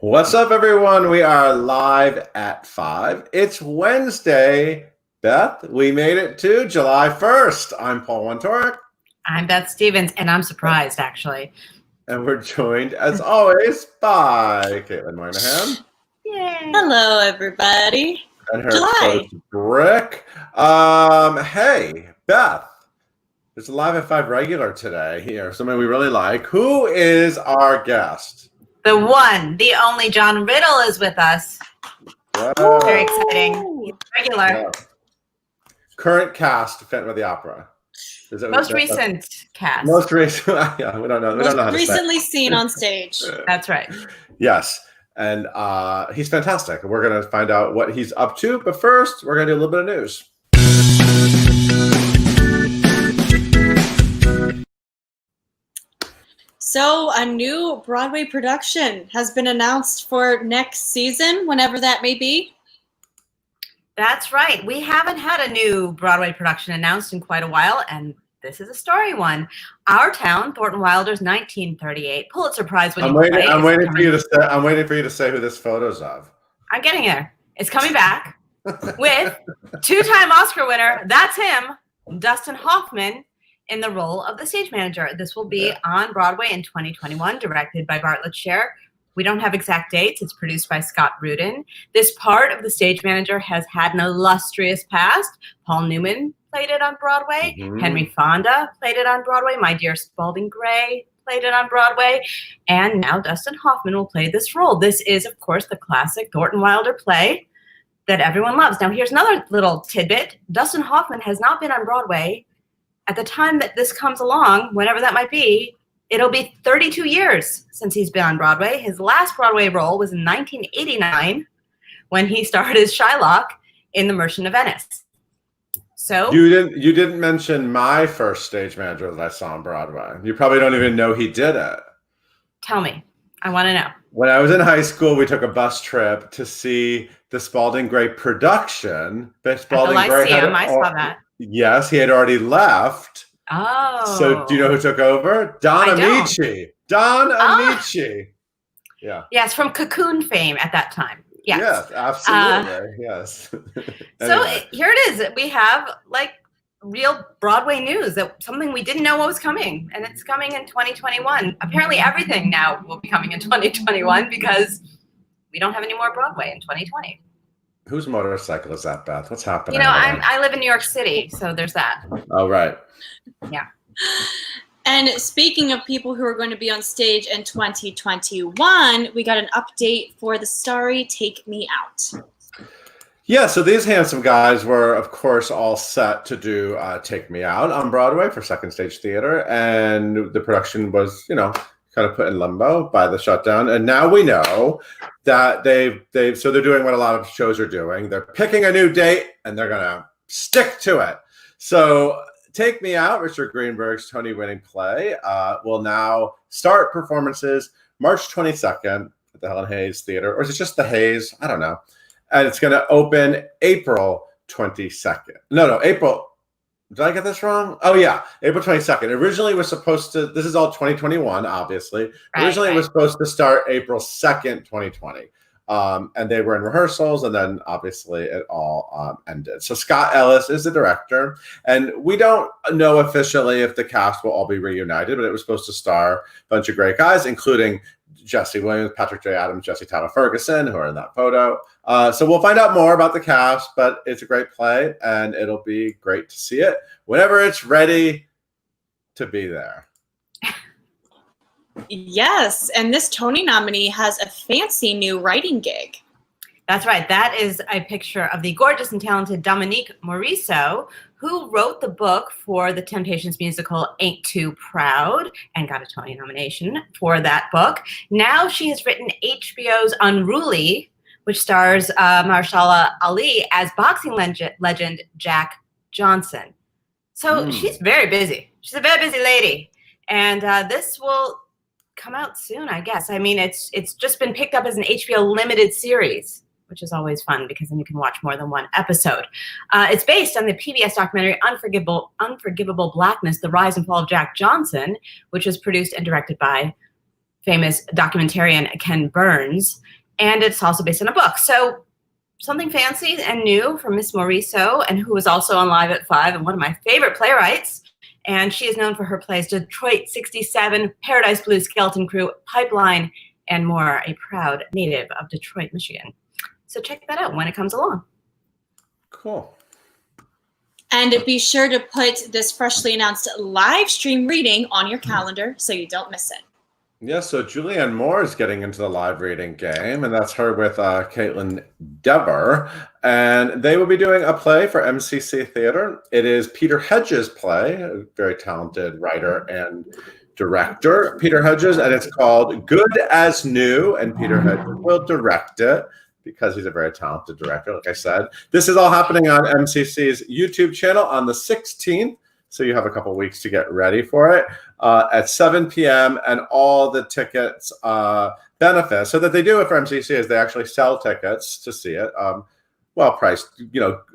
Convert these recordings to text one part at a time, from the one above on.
What's up, everyone? We are live at 5. It's Wednesday. Beth, we made it to July 1st. I'm Paul Wontorek. I'm Beth Stevens, and I'm surprised, actually. And we're joined, as always, by Caitlin Moynihan. Yay. Hello, everybody. And her coach, Brick. Hey, Beth. There's a Live at 5 regular today here, somebody we really like. Who is our guest? The one, the only John Riddle is with us. Whoa. Very exciting. He's regular. Yeah. Current cast of Phantom of the Opera. Most recent cast. Most recent. Yeah, we don't know. We don't know how to say. Recently seen on stage. That's right. Yes. And he's fantastic. We're going to find out what he's up to. But first, we're going to do a little bit of news. So a new Broadway production has been announced for next season, whenever that may be. That's right. We haven't had a new Broadway production announced in quite a while, and this is a story one. Our Town, Thornton Wilder's 1938 Pulitzer Prize winning play. I'm waiting for you to say who this photo's of. I'm getting there. It's coming back with two-time Oscar winner, that's him, Dustin Hoffman, in the role of the stage manager. This will be on Broadway in 2021, directed by Bartlett Sher. We don't have exact dates. It's produced by Scott Rudin. This part of the stage manager has had an illustrious past. Paul Newman played it on Broadway. Mm-hmm. Henry Fonda played it on Broadway. My Dear Spalding Gray played it on Broadway. And now Dustin Hoffman will play this role. This is, of course, the classic Thornton Wilder play that everyone loves. Now, here's another little tidbit. Dustin Hoffman has not been on Broadway. At the time that this comes along, whenever that might be, it'll be 32 years since he's been on Broadway. His last Broadway role was in 1989 when he starred as Shylock in The Merchant of Venice. So you didn't mention my first stage manager that I saw on Broadway. You probably don't even know he did it. Tell me. I want to know. When I was in high school, we took a bus trip to see the Spalding Gray production. At the Lyceum, I saw that. Yes, he had already left. Oh. So do you know who took over? Don Amici. Don Amici. Yeah. Yes, from Cocoon fame at that time. Yes. Yes, absolutely. Yes. Anyway. So here it is. We have like real Broadway news, that something we didn't know what was coming, and it's coming in 2021. Apparently everything now will be coming in 2021 because we don't have any more Broadway in 2020. Whose motorcycle is that, Beth? What's happening? You know, I live in New York City, so there's that. Oh, right. Yeah. And speaking of people who are going to be on stage in 2021, we got an update for the Starry Take Me Out. Yeah, so these handsome guys were, of course, all set to do Take Me Out on Broadway for Second Stage Theater, and the production was, kind of put in limbo by the shutdown. And now we know that so they're doing what a lot of shows are doing. They're picking a new date and they're going to stick to it. So Take Me Out, Richard Greenberg's Tony-winning play, will now start performances March 22nd at the Helen Hayes Theater. Or is it just the Hayes? I don't know. And it's going to open April 22nd. No, April. Did I get this wrong? Oh, yeah. April 22nd. Originally, it was supposed to, this is all 2021, obviously. Originally, it was supposed to start April 2nd, 2020. And they were in rehearsals, and then obviously it all ended. So Scott Ellis is the director, and we don't know officially if the cast will all be reunited, but it was supposed to star a bunch of great guys, including Jesse Williams, Patrick J. Adams, Jesse Tyler Ferguson, who are in that photo. So we'll find out more about the cast, but it's a great play, and it'll be great to see it whenever it's ready to be there. Yes, and this Tony nominee has a fancy new writing gig. That's right. That is a picture of the gorgeous and talented Dominique Morisseau, who wrote the book for the Temptations musical Ain't Too Proud and got a Tony nomination for that book. Now she has written HBO's Unruly, which stars Mahershala Ali as boxing legend Jack Johnson. So she's very busy. She's a very busy lady. And this will come out soon, I guess. I mean, it's just been picked up as an HBO limited series, which is always fun because then you can watch more than one episode. It's based on the PBS documentary Unforgivable Blackness, The Rise and Fall of Jack Johnson, which was produced and directed by famous documentarian Ken Burns, and it's also based on a book. So something fancy and new from Miss Mauriceau, and who was also on Live at 5 and one of my favorite playwrights. And she is known for her plays Detroit 67, Paradise Blue, Skeleton Crew, Pipeline, and more, a proud native of Detroit, Michigan. So check that out when it comes along. Cool. And be sure to put this freshly announced live stream reading on your calendar so you don't miss it. Yeah, so Julianne Moore is getting into the live reading game, and that's her with Caitlin Dever. And they will be doing a play for MCC Theater. It is Peter Hedges' play, a very talented writer and director, Peter Hedges, and it's called Good as New, and Peter Hedges will direct it because he's a very talented director, like I said. This is all happening on MCC's YouTube channel on the 16th. So you have a couple weeks to get ready for it at 7 p.m. And all the tickets benefit. So that they do it for MCC is they actually sell tickets to see it, well-priced,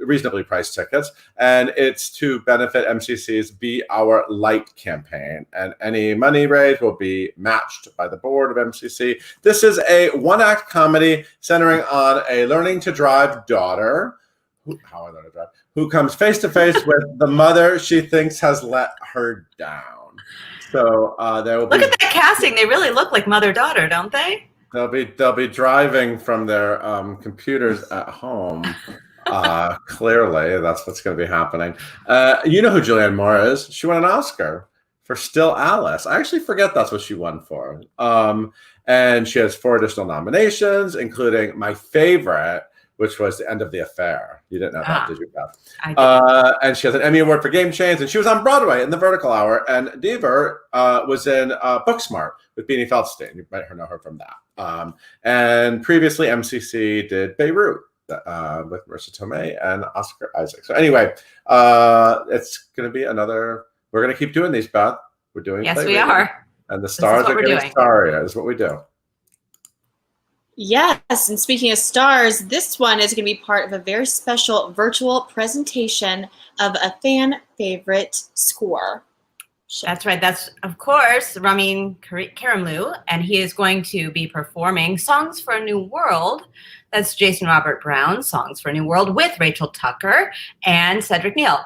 reasonably priced tickets. And it's to benefit MCC's Be Our Light campaign. And any money raised will be matched by the board of MCC. This is a one-act comedy centering on a learning to drive daughter who comes face to face with the mother she thinks has let her down. So there will look at that casting; they really look like mother-daughter, don't they? They'll be driving from their computers at home. Clearly, that's what's going to be happening. You know who Julianne Moore is? She won an Oscar for Still Alice. I actually forget that's what she won for. And she has 4 additional nominations, including my favorite, which was The End of the Affair. You didn't know that, did you, Beth? I did. And she has an Emmy Award for Game Change, and she was on Broadway in The Vertical Hour, and Dever was in Booksmart with Beanie Feldstein. You might know her from that. And previously, MCC did Beirut with Marissa Tomei and Oscar Isaac. So anyway, it's going to be another, we're going to keep doing these, Beth. We're doing Yes, we are. And the stars are getting starry. Is what we do. Yes, and speaking of stars, this one is going to be part of a very special virtual presentation of a fan favorite score. That's right. That's, of course, Ramin Karimloo, and he is going to be performing Songs for a New World. That's Jason Robert Brown, Songs for a New World, with Rachel Tucker and Cedric Neal.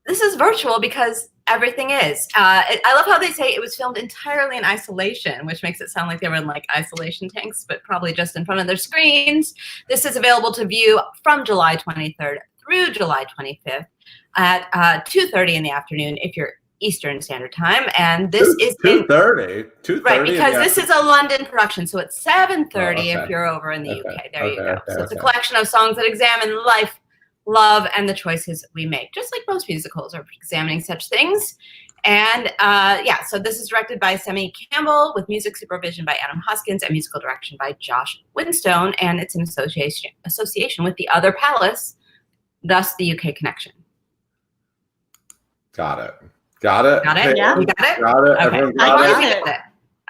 This is virtual because everything is. I love how they say it was filmed entirely in isolation, which makes it sound like they were in like isolation tanks, but probably just in front of their screens. This is available to view from July 23rd through July 25th at 2:30 in the afternoon if you're Eastern Standard Time. And this is 2:30. 2:30. Right, because this is a London production, so it's 7:30 if you're over in the UK. There you go. So it's a collection of songs that examine life, love, and the choices we make, just like most musicals are examining such things. And so this is directed by Semi Campbell with music supervision by Adam Hoskins and musical direction by Josh Winstone, and it's in association with The Other Palace, thus the UK connection. Got it. Got it? Yeah. You got it? Got it. Okay. Everyone got it?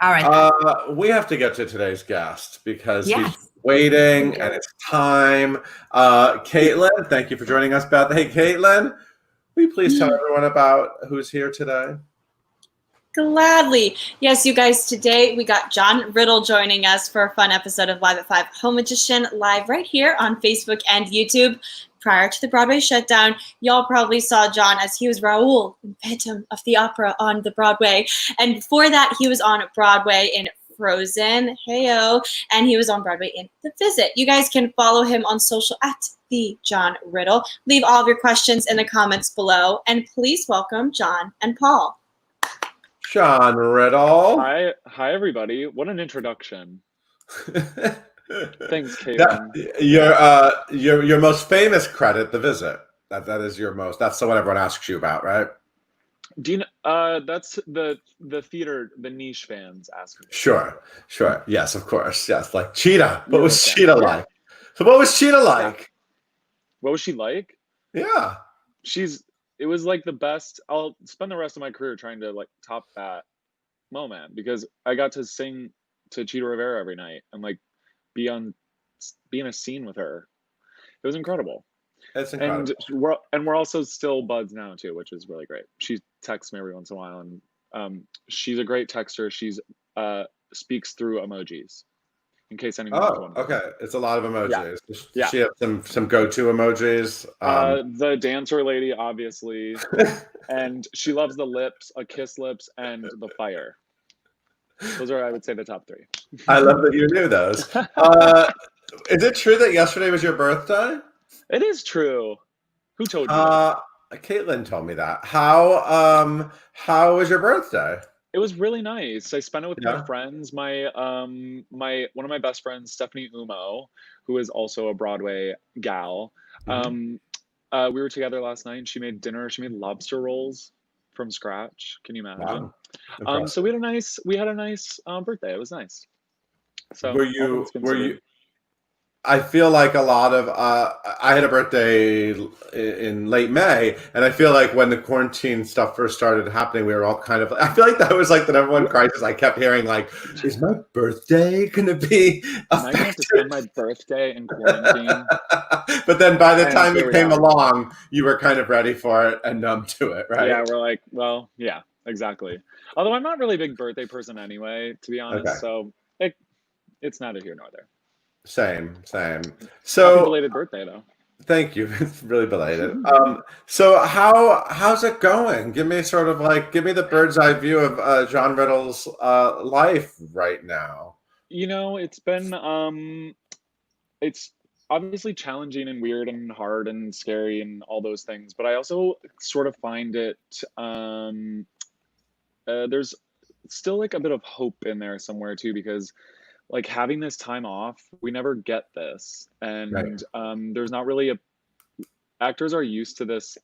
All right. We have to get to today's guest because Yes. he's waiting and it's time. Caitlin, thank you for joining us, Beth. Hey, Caitlin, will you please tell everyone about who's here today? Gladly. Yes, you guys, today we got John Riddle joining us for a fun episode of Live at 5 Home Magician, live right here on Facebook and YouTube. Prior to the Broadway shutdown, y'all probably saw John as he was Raoul in Phantom of the Opera on the Broadway. And before that, he was on Broadway in Frozen, heyo, and he was on Broadway in The Visit. You guys can follow him on social at the John Riddle. Leave all of your questions in the comments below, and please welcome John and Paul. John Riddle. Hi, everybody. What an introduction. Thanks, Caitlin. Your most famous credit, The Visit. That is your most. That's the one everyone asks you about, right? Do you know, that's the theater, the niche fans ask me. Sure. Yes, of course. Yes, like Cheetah. What was Cheetah like? So what was Cheetah like? What was she like? Yeah. It was like the best. I'll spend the rest of my career trying to like top that moment because I got to sing to Cheetah Rivera every night and like be in a scene with her. It was incredible. It's incredible. And we're also still buds now too, which is really great. She texts me every once in a while, and she's a great texter. She's speaks through emojis. In case anyone was Oh, wondering. okay. It's a lot of emojis. Does Yeah. she have some go-to emojis? The dancer lady, obviously, and she loves the lips, kiss lips, and the fire. Those are, I would say, the top 3. I love that you knew those. Is it true that yesterday was your birthday? It is true. Who told you that? Caitlin told me that. How was your birthday? It was really nice. I spent it with Yeah. my friends. My one of my best friends, Stephanie Umo, who is also a Broadway gal. We were together last night and she made dinner. She made lobster rolls from scratch. Can you imagine? Wow. So we had a nice birthday. It was nice. So were you I feel like a lot of I had a birthday in late May, and I feel like when the quarantine stuff first started happening, we were all kind of. I feel like that was like the number one crisis. I kept hearing like, "Is my birthday going to be affected?" Am I going to have to spend my birthday in quarantine? But then by the time here it we came are. along, you were kind of ready for it and numb to it, right? Yeah, we're like, well, yeah, exactly. Although I'm not really a big birthday person anyway, to be honest. Okay. So it's neither here nor there. Same. Happy So belated birthday, though. thank you. It's really belated. So how's it going? Give me the bird's eye view of John Riddle's life right now. It's been it's obviously challenging and weird and hard and scary and all those things, but I also sort of find it there's still like a bit of hope in there somewhere too, because like having this time off, we never get this, and Right. there's not really actors are used to this,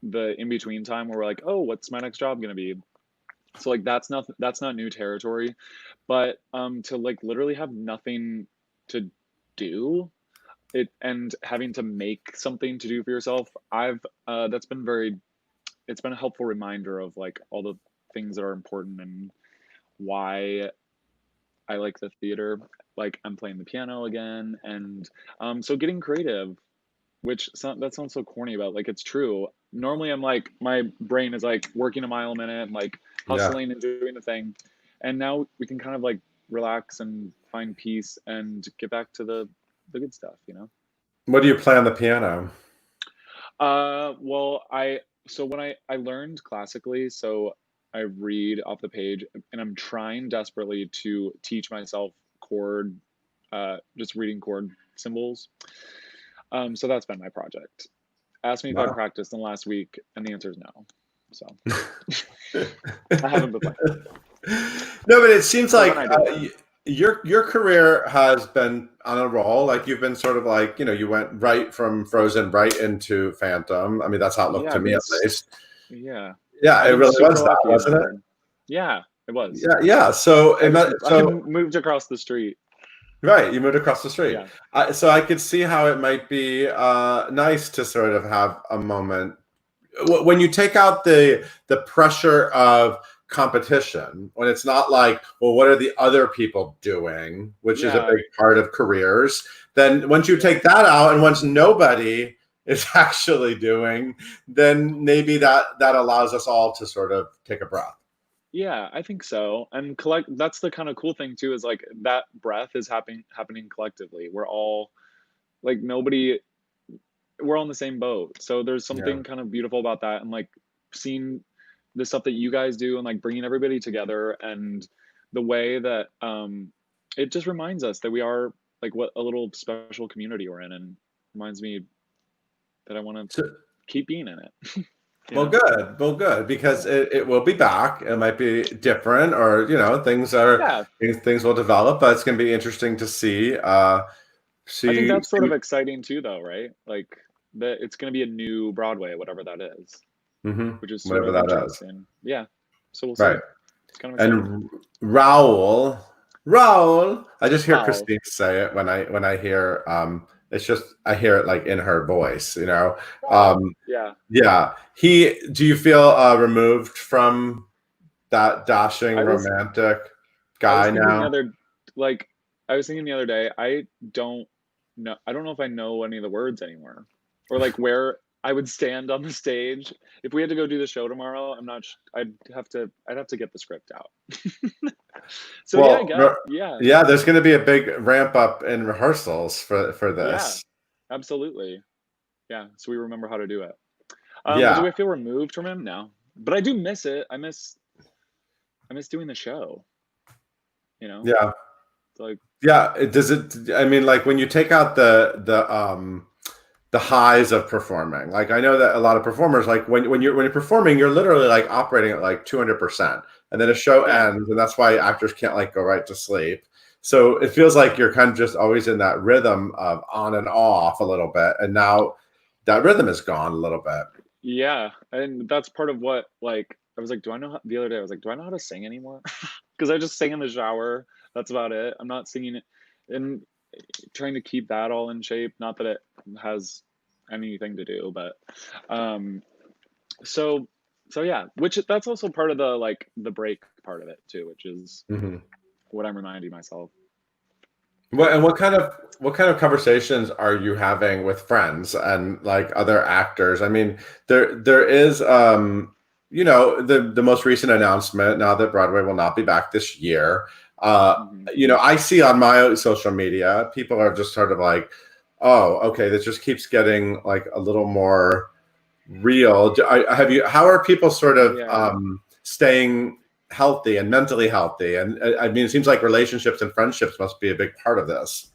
the in between time where we're like, oh, what's my next job gonna be? So like that's not new territory, but to like literally have nothing to do it and having to make something to do for yourself, it's been a helpful reminder of like all the things that are important and why I like the theater. Like I'm playing the piano again, and so getting creative, that sounds so corny, about like it's true. Normally, I'm like my brain is like working a mile a minute, and like hustling and doing the thing, and now we can kind of like relax and find peace and get back to the good stuff. What do you play on the piano? Well, when I learned classically, so I read off the page, and I'm trying desperately to teach myself just reading chord symbols. So that's been my project. Asked me if I practiced in the last week, and the answer is no. So I haven't been playing. No, but it seems like your career has been on a roll. Like you've been sort of like, you went right from Frozen right into Phantom. I mean, that's how it looked to me at least. Yeah. Yeah, it really was that, wasn't it? Yeah, it was. Yeah. So I moved across the street. Right, you moved across the street. Yeah. So I could see how it might be nice to sort of have a moment when you take out the pressure of competition, when it's not like, well, what are the other people doing, which is a big part of careers. Then once you take that out, and once nobody is actually doing, then maybe that allows us all to sort of take a breath. Yeah, I think so. And that's the kind of cool thing too, is like that breath is happening collectively. We're all like we're all in the same boat. So there's something kind of beautiful about that, and like seeing the stuff that you guys do and like bringing everybody together, and the way that it just reminds us that we are like what a little special community we're in, and reminds me that I want to keep being in it. Well, good, because it will be back. It might be different, or things will develop, but it's going to be interesting to see. I think that's sort of exciting too, though, right? Like that it's going to be a new Broadway, whatever that is, which is sort whatever of that interesting. is. Yeah, so we'll see. Right. It's kind of exciting. And Raoul. I just hear Christine say it when I hear. It's just I hear it like in her voice, Yeah. Yeah. Do you feel removed from that dashing romantic guy now? I was thinking the other day, I don't know if I know any of the words anymore, or like where I would stand on the stage. If we had to go do the show tomorrow, I'd have to get the script out. So yeah, I Well, guess, yeah, yeah, there's going to be a big ramp up in rehearsals for yeah, this. absolutely. Yeah, so we remember how to do it. Yeah, Do I feel removed from him? No, but I do miss it. I miss doing the show. yeah, It's like, yeah. Does it? I mean, like when you take out the highs of performing. Like I know that a lot of performers, like when you're performing, you're literally like operating at like 200%, and then a show yeah, ends, and that's why actors can't like go right to sleep. So it feels like you're kind of just always in that rhythm of on and off a little bit, and now that rhythm is gone a little bit. yeah, and that's part of what, like, I was like, the other day I was like, do I know how to sing anymore? Because I just sing in the shower. That's about it. I'm not singing it, and trying to keep that all in shape. Not that it has anything to do, but so yeah, which that's also part of the, like, the break part of it too, which is Mm-hmm. what I'm reminding myself. What kind of conversations are you having with friends and like other actors? I mean, there is the most recent announcement now that Broadway will not be back this year. Hmm. I see on my social media people are just sort of like, oh, okay, this just keeps getting like a little more real. How are people sort of Yeah, staying healthy and mentally healthy? And I mean, it seems like relationships and friendships must be a big part of this.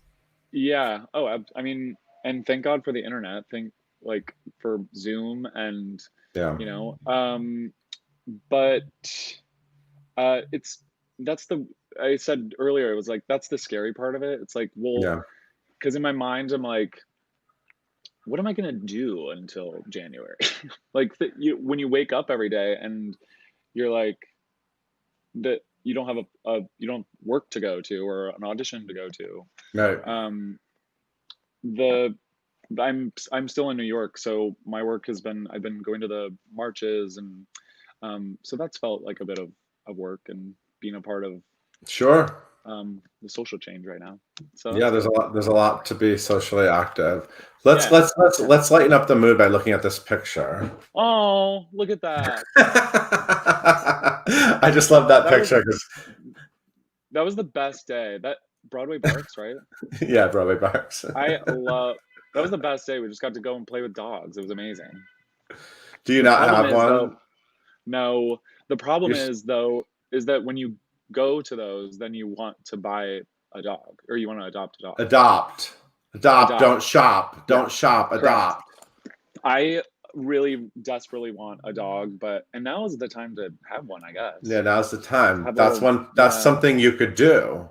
yeah. Oh, I mean, and thank God for the internet. Thank, like, for Zoom, and Yeah. you know, but it's that's the I said earlier, it was like, that's the scary part of it. It's like, well, Yeah. because in my mind I'm like, what am I gonna do until January? Like, when you wake up every day and you're like, that you don't have you don't work to go to or an audition to go to. Right. Um, the I'm still in New York, so my work has been, I've been going to the marches, and so that's felt like a bit of work and being a part of Sure. the social change right now. So Yeah, that's there's a good. lot. There's a lot to be socially active. Let's Yeah. let's let's let's lighten up the mood by looking at this picture. Oh, look at that. I just love that That was picture because the best day. That Broadway Barks, right? yeah, Broadway Barks. I love That was the best day. We just got to go and play with dogs. It was amazing. Do you The not problem have is one? though, no, the problem You're, is though, is that when you go to those, then you want to buy a dog, or you want to adopt a dog. adopt. Adopt. Don't shop. Yeah, Don't shop. correct. Adopt. I really desperately want a dog, and now is the time to have one, I guess. Yeah, now's the time. Have a That's little, one. That's yeah. something you could do.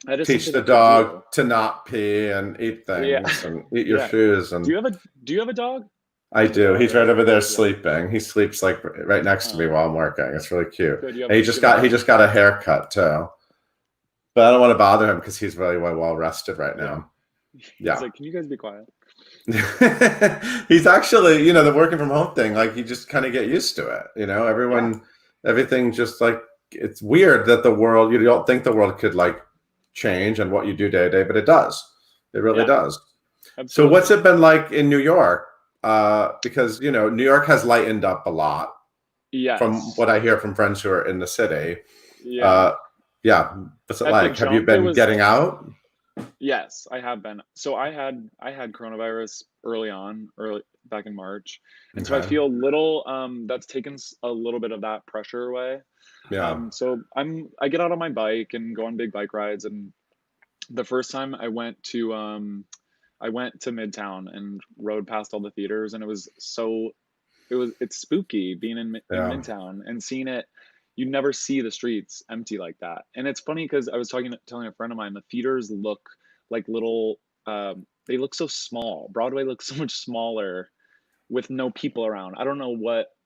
That is Teach something the I could dog do. to not pee and eat Yeah, things and eat your yeah. shoes. And Do you have a dog? I You have a do. dog, He's right? right over there Yeah. sleeping. He sleeps like right next to me Oh, while I'm working. It's really cute. good. You have And a he dog? just got a haircut too. But I don't want to bother him because he's really well rested right Yeah. now. He's Yeah. like, can you guys be quiet? He's actually, the working from home thing, like you just kind of get used to it. Yeah. Everything just like it's weird that you don't think the world could like change and what you do day to day, but it does. It really Yeah. does. So Absolutely. what's it been like in New York? Because New York has lightened up a lot from Yes. what I hear from friends who are in the city. Yeah. Yeah. What's it At the like? Have you jump, it been was. getting out? Yes, I have been. So I had coronavirus early back in March, and so I Okay. feel a little that's taken a little bit of that pressure away. Yeah. So I get out on my bike and go on big bike rides, and the first time I went to Midtown and rode past all the theaters, and it's spooky being in Yeah. Midtown and seeing it. You never see the streets empty like that. And it's funny because I was telling a friend of mine, the theaters look like little, they look so small. Broadway looks so much smaller with no people around. I don't know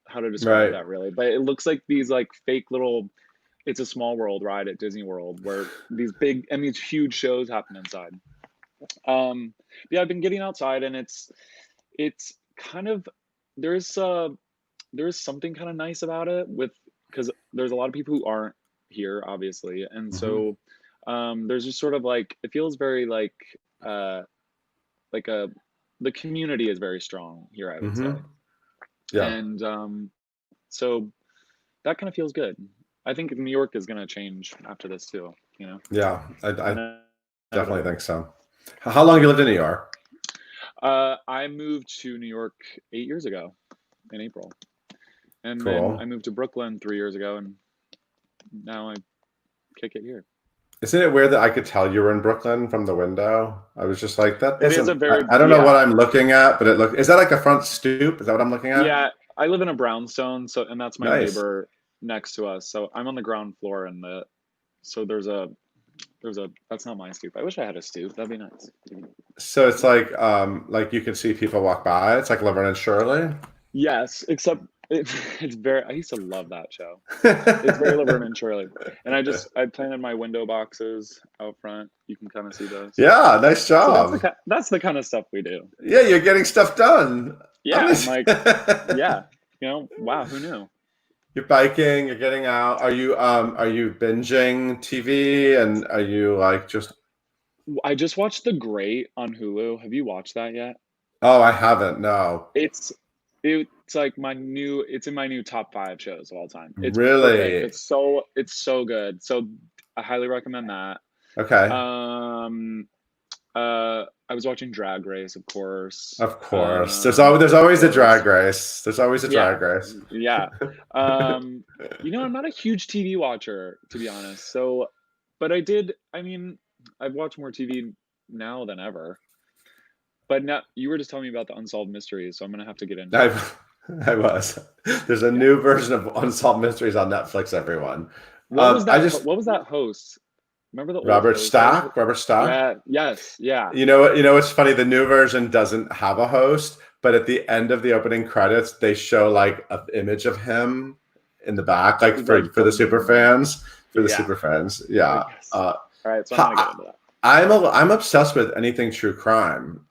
how to describe Right. that really, but it looks like these like fake little It's a Small World ride at Disney World where these huge shows happen inside. Yeah, I've been getting outside, and it's kind of, there's something kind of nice about it, because there's a lot of people who aren't here, obviously, and Mhm. so there's just sort of like, it feels very like a the community is very strong here, I would say. Yeah. And so that kind of feels good. I think New York is going to change after this too, you know? Yeah, I definitely think so. How long have you lived in New York? I moved to New York 8 years ago in April. And Cool. then I moved to Brooklyn 3 years ago, and now I kick it here. Isn't it weird that I could tell you were in Brooklyn from the window? I was just like, that It is doesn't, a very, I don't know what I'm looking at, but is that like a front stoop? Is that what I'm looking at? Yeah, I live in a brownstone, and that's my Nice. neighbor next to us. So I'm on the ground floor, and so there's a that's not my stoop. I wish I had a stoop. That'd be nice. So it's like you can see people walk by. It's like Laverne and Shirley. Yes, except it's very. I used to love that show. It's very Laverne and Shirley. And I planted my window boxes out front. You can kind of see those. Yeah, nice job. So that's the kind of stuff we do. Yeah, you're getting stuff done. Yeah, I'm like, yeah, wow, who knew? You're biking, you're getting out. Are you binging TV, and are you like just? I just watched The Great on Hulu. Have you watched that yet? Oh, I haven't. No. It's like it's in my new top 5 shows of all time. It's really perfect. It's so good. So I highly recommend that. Okay. I was watching Drag Race, of course. Of course. There's always a drag race. There's always a drag race. Yeah. I'm not a huge TV watcher, to be honest. So, but I've watched more TV now than ever. But now you were just telling me about the Unsolved Mysteries, so I'm gonna have to get into it. I was. There's a new version of Unsolved Mysteries on Netflix, everyone. What was that host? Remember the old Robert host? Stack? Robert Stack? Yeah, yes, yeah. You know what's funny? The new version doesn't have a host, but at the end of the opening credits, they show like an image of him in the back, like for the super fans. For the super fans. Yeah. Yes. All right, so I'm gonna get into that. I'm obsessed with anything true crime.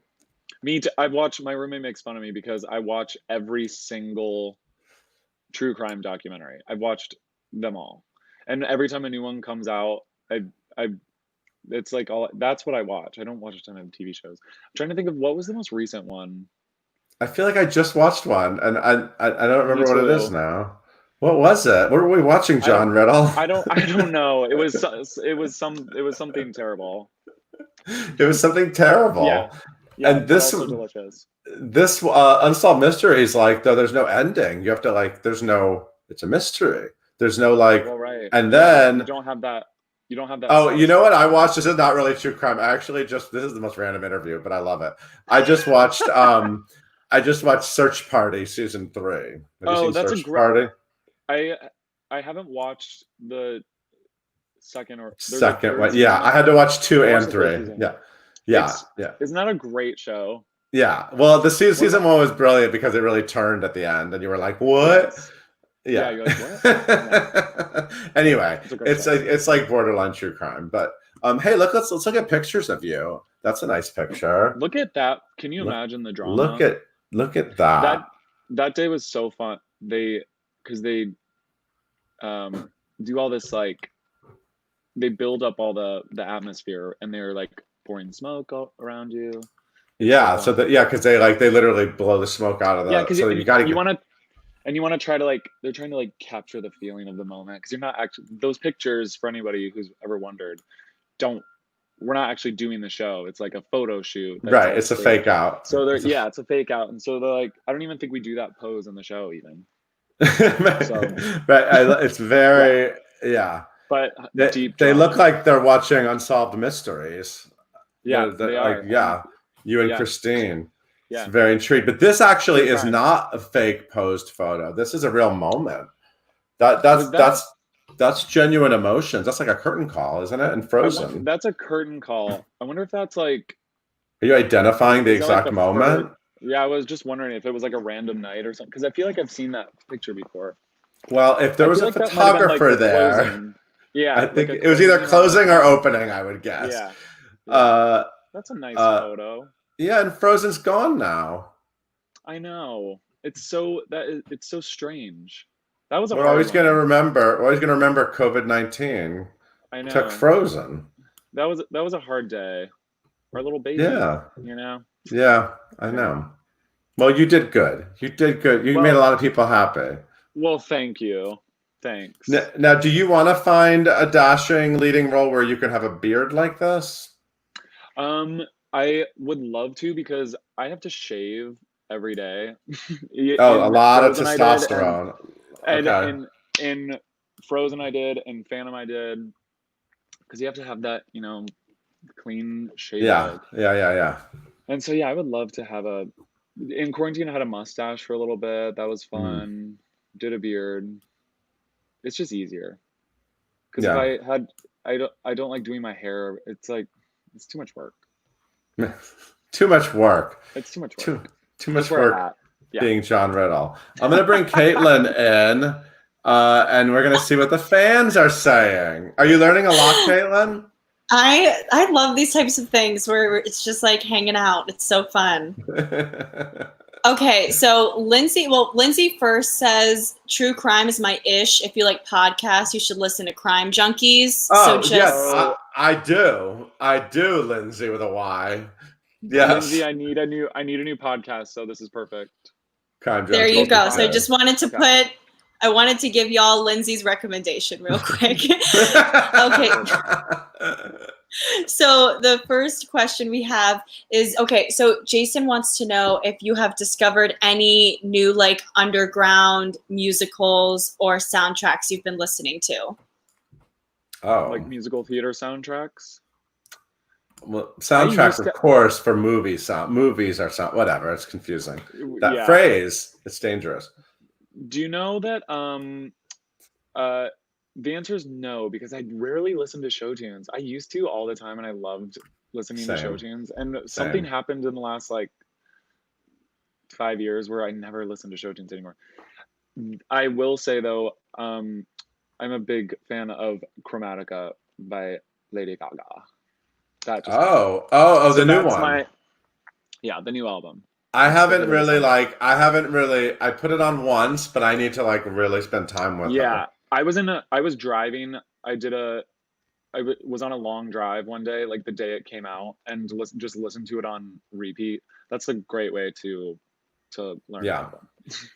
Me too. My roommate makes fun of me because I watch every single true crime documentary. I've watched them all. And every time a new one comes out, it's like that's what I watch. I don't watch a ton of TV shows. I'm trying to think of what was the most recent one. I feel like I just watched one, and I don't remember what it is now. What was it? What were we watching, John Riddle? I don't know. It was something terrible. It was something terrible. Yeah, and this delicious. This Unsolved Mysteries, like, though there's no ending. You have to it's a mystery. There's no right. And then you don't have that. Oh, you know what I watched? This is not really true crime. Actually, this is the most random interview, but I love it. I just watched Search Party season 3. Have you seen that's Search a great Party? I haven't watched the second one. Yeah, I had to watch 2 and 3. Yeah. Isn't that a great show? Yeah. Well, the season 1 was brilliant because it really turned at the end, and you were like, "What?" Yes. Yeah. You're like, what? Anyway, it's like borderline true crime. But hey, let's look at pictures of you. That's a nice picture. Look at that. Can you imagine the drama? Look at that. That day was so fun. They do all this, like, they build up all the atmosphere, and they're like pouring smoke all around you. Yeah. So because they literally blow the smoke out of the. Yeah, because so you want to try to, like, they're trying to, like, capture the feeling of the moment, because you're not actually, those pictures, for anybody who's ever wondered, we're not actually doing the show. It's like a photo shoot. Right. It's a fake out. So it's a fake out. And so they're like, I don't even think we do that pose in the show even. It's very, yeah. But they look like they're watching Unsolved Mysteries. Yeah. They are. Like, yeah. You and Christine. Yeah. It's very intrigued. But this actually is not a fake posed photo. This is a real moment. That's genuine emotions. That's like a curtain call, isn't it? And Frozen. That's a curtain call. I wonder if that's like. Are you identifying the exact moment? Yeah, I was just wondering if it was like a random night or something, because I feel like I've seen that picture before. Well, if there was a photographer there, yeah, I think it was either closing or opening, I would guess. Yeah. That's a nice photo. Yeah, and Frozen's gone now. I know. It's so strange. That was We're always going to remember. We're always going to remember COVID-19. I know. Took Frozen. That was a hard day. Our little baby. Yeah. You know. Yeah, I know. Well, you did good. You did good. You made a lot of people happy. Well, thank you. Thanks. Now, do you want to find a dashing leading role where you can have a beard like this? I would love to because I have to shave every day. Oh, a In lot of Frozen I did, testosterone. and Okay. in Frozen I did, and Phantom I did, because you have to have that, clean shave Yeah, head. yeah. And so yeah, I would love to have in quarantine I had a mustache for a little bit. That was Mm. fun. Did a beard. It's just easier. Because if Yeah. I don't like doing my hair. It's like it's too much work. Too much work. It's too much work. Too Just much wear a work hat. Yeah. being John Riddle. I'm gonna bring Caitlin in, and we're gonna see what the fans are saying. Are you learning a lot, Caitlin? I love these types of things where it's just like hanging out. It's so fun. Okay, so Lindsay first says true crime is my ish. If you like podcasts, you should listen to Crime Junkies. Oh, so yes, I do. I do, Lindsay with a Y. Yes. Lindsay, I need a new podcast, so this is perfect. Crime there Junkies you go. is So I good. just wanted to I wanted to give y'all Lindsay's recommendation real quick. Okay. So the first question we have is, okay, so Jason wants to know if you have discovered any new like underground musicals or soundtracks you've been listening to. Oh, Like musical theater soundtracks. well, soundtracks, of course, for movies. Movies are sound. Whatever. It's confusing. That phrase. It's dangerous. Do you know that? The answer is no, because I rarely listen to show tunes. I used to all the time, and I loved listening to show tunes. And something happened in the last like 5 years where I never listened to show tunes anymore. I will say though, I'm a big fan of Chromatica by Lady Gaga. That just the new one. The new album. I haven't really I put it on once, but I need to like really spend time with her. I was driving. I was on a long drive one day, like the day it came out, and just listen to it on repeat. That's a great way to learn. Yeah.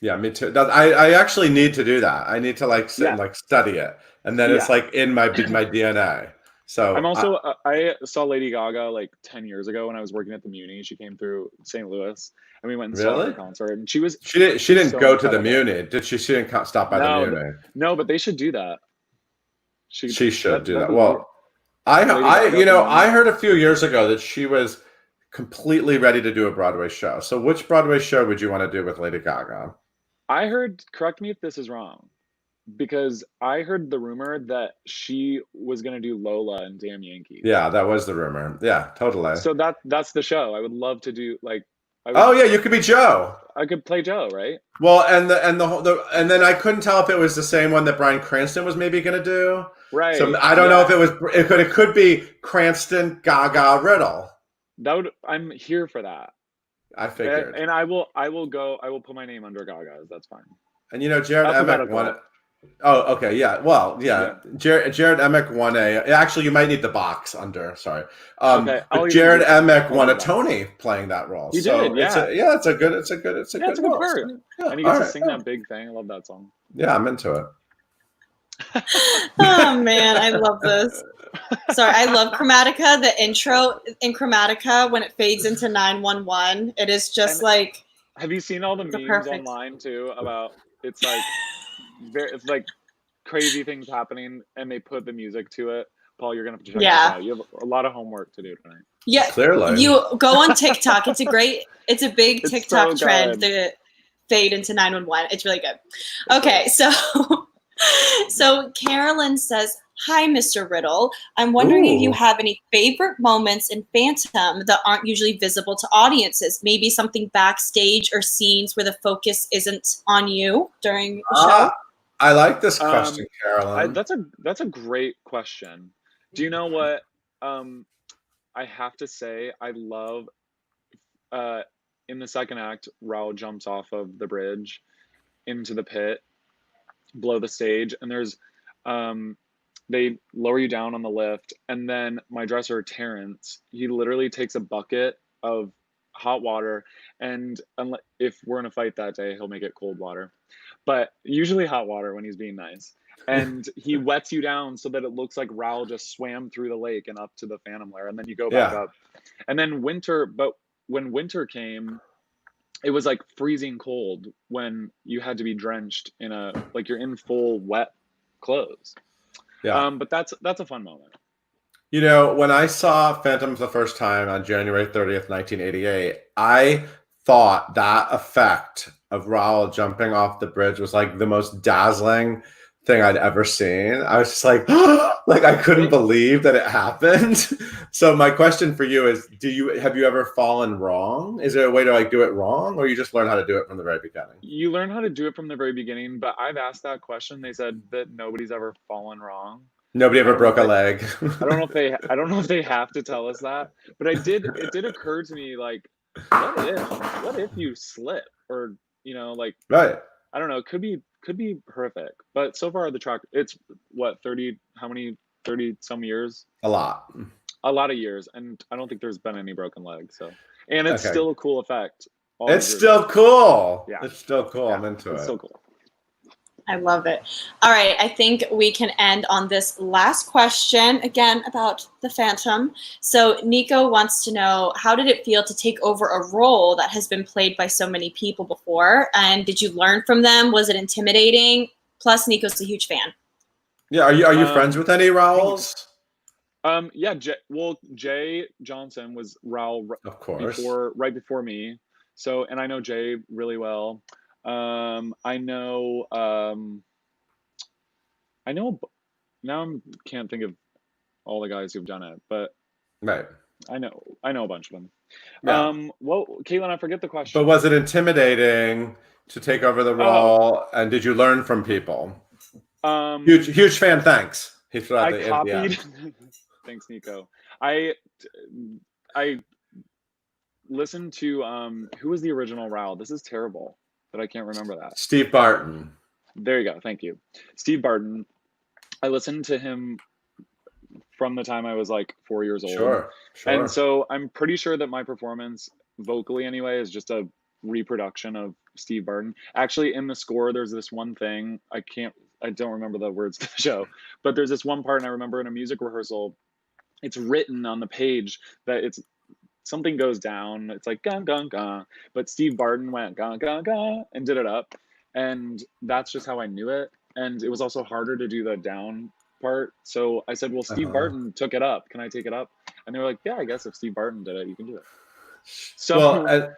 Yeah, me too. I actually need to do that. I need to like sit and like study it, and then it's like in my DNA. So I'm also I saw Lady Gaga like 10 years ago when I was working at the Muni. She came through St. Louis, and we went and saw her concert. And she didn't go to the Muni, did she? She didn't stop by the Muni. No, but they should do that. She should do that. Well, I heard a few years ago that she was completely ready to do a Broadway show. So which Broadway show would you want to do with Lady Gaga? I heard, correct me if this is wrong, because I heard the rumor that she was going to do Lola and Damn Yankees. Yeah, that was the rumor. Yeah, totally. So that's the show. I would love to do like. You could be Joe. I could play Joe, right? Well, and then I couldn't tell if it was the same one that Bryan Cranston was maybe going to do. Right. So I don't know if it was. It could be Cranston, Gaga, Riddle. I'm here for that. I figured. And I will put my name under Gaga's. That's fine. And Jared Emick won it. Oh, okay, yeah. Well, yeah. Jared Emick won actually, you might need the box under. Sorry. Okay. But Jared Emick won a Tony playing that role. He did. Yeah. It's a good role. Part. And he gets to sing that big thing. I love that song. Yeah, I'm into it. Oh man, I love this. Sorry, I love Chromatica. The intro in Chromatica when it fades into 911, it is just like. Have you seen all the memes online too about it's like crazy things happening and they put the music to it? Paul, you're gonna have to check this out. You have a lot of homework to do tonight. Yeah, clearly. You go on TikTok. It's a big TikTok trend. The fade into 911. It's really good. Okay, so Carolyn says, "Hi, Mr. Riddle. I'm wondering if you have any favorite moments in Phantom that aren't usually visible to audiences. Maybe something backstage or scenes where the focus isn't on you during the show." I like this question, Carolyn. That's a great question. Do you know what? I have to say, I love in the second act, Raul jumps off of the bridge into the pit below the stage, and there's they lower you down on the lift, and then my dresser Terrence, he literally takes a bucket of hot water, and if we're in a fight that day, he'll make it cold water, but usually hot water when he's being nice. And he wets you down so that it looks like Raoul just swam through the lake and up to the Phantom Lair, and then you go back up. And then when winter came, it was like freezing cold when you had to be drenched in you're in full wet clothes. Yeah. But that's a fun moment. You know, when I saw Phantoms the first time on January 30th, 1988, I thought that effect of Raoul jumping off the bridge was like the most dazzling thing I'd ever seen. I was just like, like I couldn't believe that it happened. So my question for you is, have you ever fallen wrong? Is there a way to like do it wrong, or you just learn how to do it from the very beginning? You learn how to do it from the very beginning, but I've asked that question. They said that nobody's ever fallen wrong. Nobody ever broke a leg. I don't know if they have to tell us that, but it did occur to me, like, what if you slip, or right. I don't know, it could be horrific. But so far the track, it's what, 30 some years? A lot of years, and I don't think there's been any broken legs. So, and it's still a cool effect. It's still cool. Yeah. It's still cool. Yeah, I'm into it. It's so cool. I love it. All right, I think we can end on this last question, again, about the Phantom. So Nico wants to know, how did it feel to take over a role that has been played by so many people before? And did you learn from them? Was it intimidating? Plus, Nico's a huge fan. Yeah, are you friends with any Raouls? Yeah, Jay Johnson was Raoul of course. right before me. So, and I know Jay really well. I know now I can't think of all the guys who've done it, but right. I know a bunch of them. Yeah. Well, Caitlin, I forget the question. But was it intimidating to take over the role? And did you learn from people? Huge fan. Thanks. He threw out the copied. Thanks, Nico. I listened to who was the original Raoul? This is terrible, but I can't remember that. Steve Barton. There you go. Thank you, Steve Barton. I listened to him from the time I was like 4 years old. Sure. And so I'm pretty sure that my performance, vocally anyway, is just a reproduction of Steve Barton. Actually, in the score, there's this one thing, I don't remember the words to the show, but there's this one part, and I remember in a music rehearsal, it's written on the page that something goes down. It's like, gun, gun, gun. But Steve Barton went, gun, gun, gun, and did it up. And that's just how I knew it. And it was also harder to do the down part. So I said, well, Steve Barton took it up. Can I take it up? And they were like, yeah, I guess if Steve Barton did it, you can do it. So,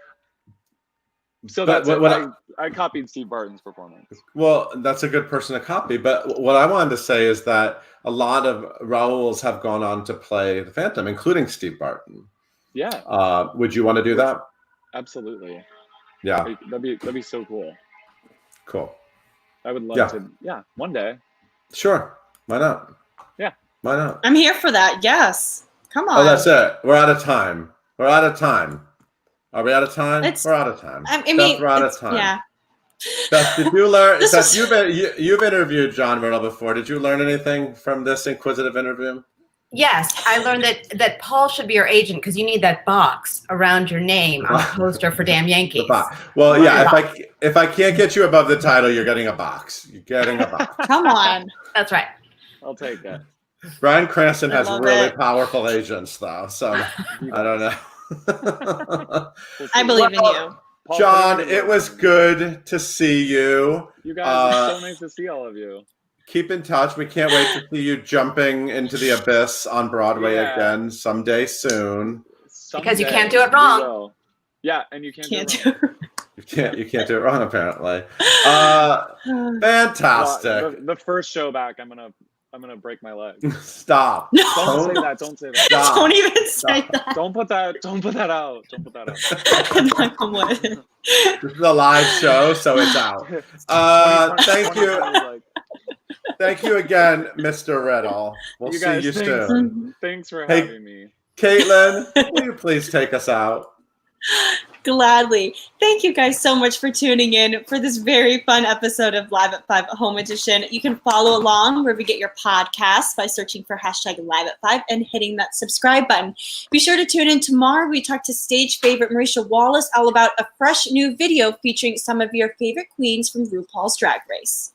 I copied Steve Barton's performance. Well, that's a good person to copy. But what I wanted to say is that a lot of Raouls have gone on to play the Phantom, including Steve Barton. Yeah. Would you want to do that? Absolutely. Yeah. That'd be so cool. Cool. I would love to. Yeah. One day. Sure. Why not? Yeah. Why not? I'm here for that. Yes. Come on. Oh, that's it. We're out of time. Are we out of time? We're out of time. I mean, we're out of time. Yeah. Beth, did you learn? Beth, you've interviewed John Riddle before. Did you learn anything from this inquisitive interview? Yes, I learned that Paul should be your agent because you need that box around your name on the poster for Damn Yankees. Well, yeah, if I can't get you above the title, you're getting a box. You're getting a box. Come on. That's right. I'll take that. Bryan Cranston has really powerful agents, though, so I don't know. I believe in you. John, it was good to see you. You guys, it's so nice to see all of you. Keep in touch. We can't wait to see you jumping into the abyss on Broadway again someday soon. Because you can't do it wrong. Yeah, and you can't do it wrong. You can't do it wrong, apparently. Fantastic. Well, the first show back, I'm gonna break my leg. Stop. Don't say that. Don't say that. Stop. Don't even say that. Don't put that out. Don't put that out. This is a live show, so it's out. Thank you. Thank you again, Mr. Riddle. We'll see you soon. Thanks for having me. Caitlin, will you please take us out? Gladly. Thank you guys so much for tuning in for this very fun episode of Live at 5 Home Edition. You can follow along wherever you get your podcasts by searching for hashtag Live at 5 and hitting that subscribe button. Be sure to tune in tomorrow. We talk to stage favorite Marisha Wallace all about a fresh new video featuring some of your favorite queens from RuPaul's Drag Race.